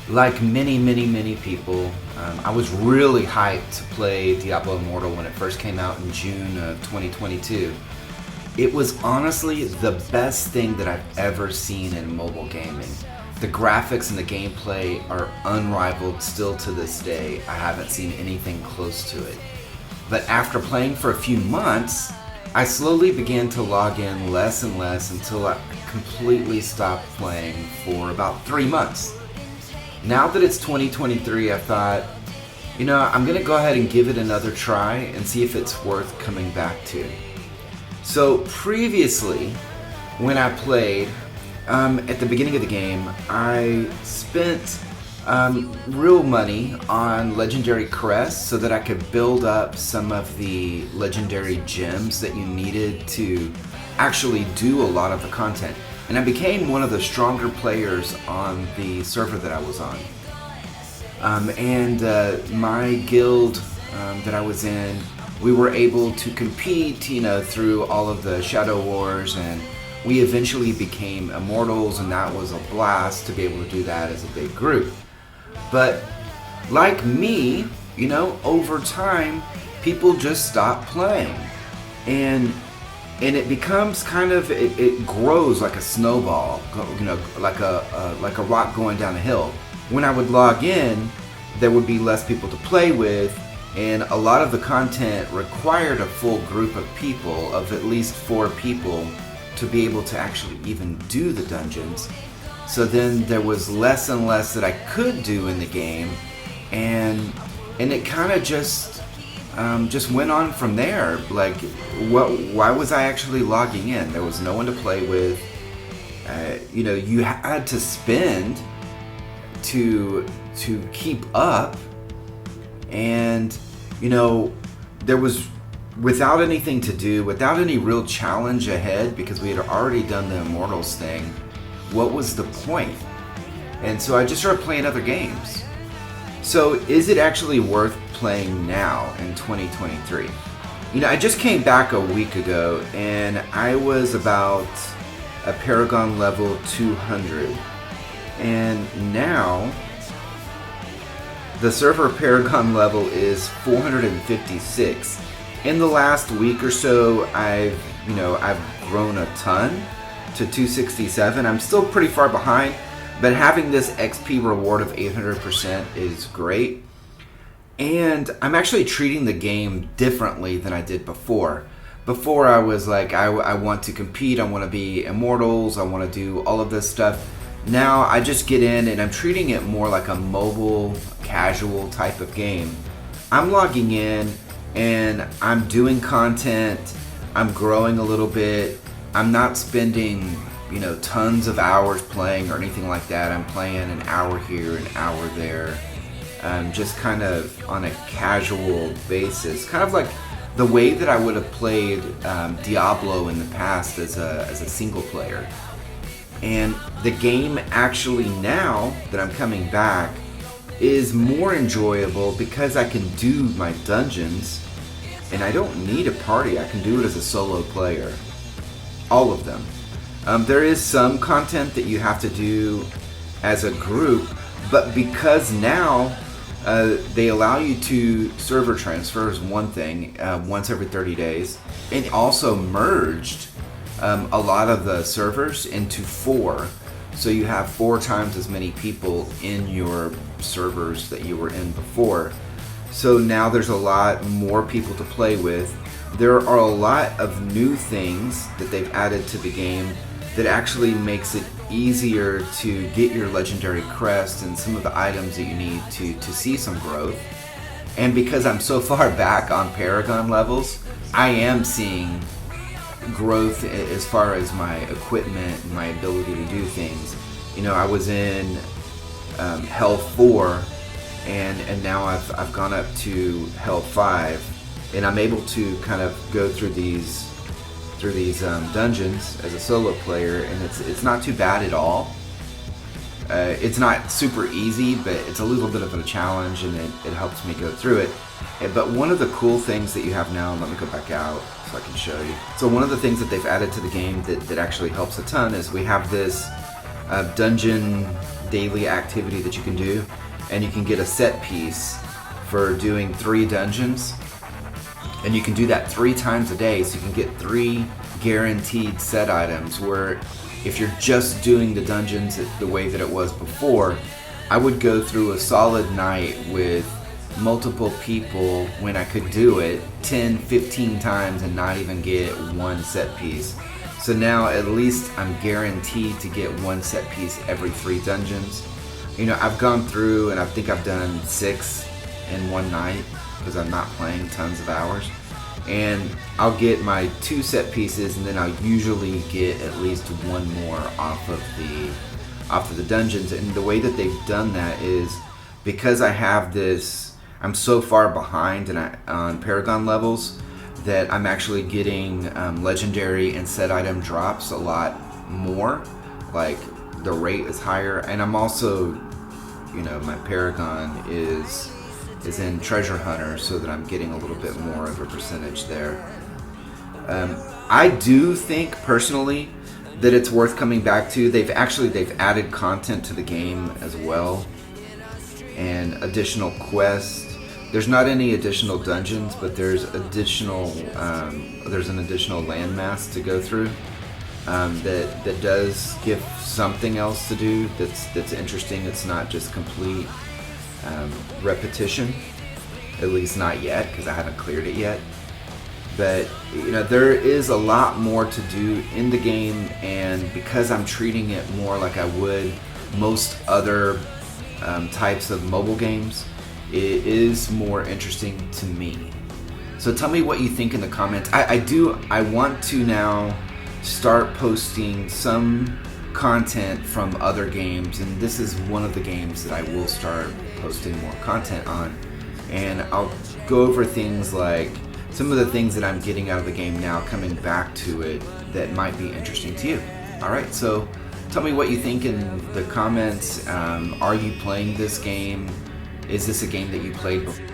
Like many people, I was really hyped to play Diablo Immortal when it first came out in June of 2022. It was honestly the best thing that I've ever seen in mobile gaming. The graphics and the gameplay are unrivaled still to this day. I haven't seen anything close to it. But after playing for a few months, I slowly began to log in less and less until I completely stopped playing for about 3 months. Now that it's 2023, I thought, I'm going to go ahead and give it another try and see if it's worth coming back to. So previously, when I played, at the beginning of the game, I spent real money on legendary crests so that I could build up some of the legendary gems that you needed to actually do a lot of the content. And I became one of the stronger players on the server that I was on. My guild that I was in, we were able to compete, through all of the Shadow Wars, and we eventually became immortals, and that was a blast to be able to do that as a big group. But like me, over time, people just stop playing. And it becomes it grows like a snowball, like a rock going down a hill. When I would log in, there would be less people to play with, and a lot of the content required a full group of people, of at least 4 people, to be able to actually even do the dungeons. So then there was less and less that I could do in the game, and it kind of just went on from there. Like, why was I actually logging in? There was no one to play with. You had to spend to keep up, and there was, without anything to do, without any real challenge ahead, because we had already done the Immortals thing, what was the point? And so I just started playing other games. So is it actually worth playing now in 2023? I just came back a week ago, and I was about a Paragon level 200. And now the server Paragon level is 456. In the last week or so, I've grown a ton to 267. I'm still pretty far behind, but having this XP reward of 800% is great. And I'm actually treating the game differently than I did before. Before, I was like, I want to compete, I want to be immortals, I want to do all of this stuff. Now I just get in and I'm treating it more like a mobile, casual type of game. I'm logging in and I'm doing content, I'm growing a little bit. I'm not spending, tons of hours playing or anything like that. I'm playing an hour here, an hour there, just kind of on a casual basis, kind of like the way that I would have played Diablo in the past as a single player. And the game actually, now that I'm coming back, is more enjoyable because I can do my dungeons and I don't need a party. I can do it as a solo player. All of them. There is some content that you have to do as a group, but because now they allow you to server transfers, one thing, once every 30 days, and also merged a lot of the servers into 4. So you have 4 times as many people in your servers that you were in before. So now there's a lot more people to play with. There are a lot of new things that they've added to the game that actually makes it easier to get your legendary crest and some of the items that you need to see some growth. And because I'm so far back on Paragon levels, I am seeing growth as far as my equipment and my ability to do things. I was in Hell 4, and now I've gone up to Hell 5. And I'm able to kind of go through these dungeons as a solo player, and it's not too bad at all. It's not super easy, but it's a little bit of a challenge, and it helps me go through it. But one of the cool things that you have now, let me go back out so I can show you. So one of the things that they've added to the game that actually helps a ton is we have this dungeon daily activity that you can do, and you can get a set piece for doing 3 dungeons, and you can do that 3 times a day, so you can get 3 guaranteed set items, where if you're just doing the dungeons the way that it was before, I would go through a solid night with multiple people when I could do it 10, 15 times and not even get 1 set piece. So now at least I'm guaranteed to get 1 set piece every 3 dungeons. You know, I've gone through and I think I've done 6 in one night because I'm not playing tons of hours. And I'll get my 2 set pieces, and then I'll usually get at least 1 more off of the dungeons. And the way that they've done that is because I have this, I'm so far behind on Paragon levels that I'm actually getting legendary and set item drops a lot more. Like the rate is higher, and I'm also, you know, my Paragon is in Treasure Hunter, so that I'm getting a little bit more of a percentage there. I do think personally that it's worth coming back to. They've added content to the game as well, and additional quests. There's not any additional dungeons, but there's an additional landmass to go through that does give something else to do that's interesting. It's not just complete repetition, at least not yet, because I haven't cleared it yet. But you know, there is a lot more to do in the game, and because I'm treating it more like I would most other types of mobile games, it is more interesting to me. So tell me what you think in the comments. I want to now start posting some content from other games, and this is one of the games that I will start posting more content on. And I'll go over things like some of the things that I'm getting out of the game now, coming back to it, that might be interesting to you. Alright, so tell me what you think in the comments. Are you playing this game? Is this a game that you played before?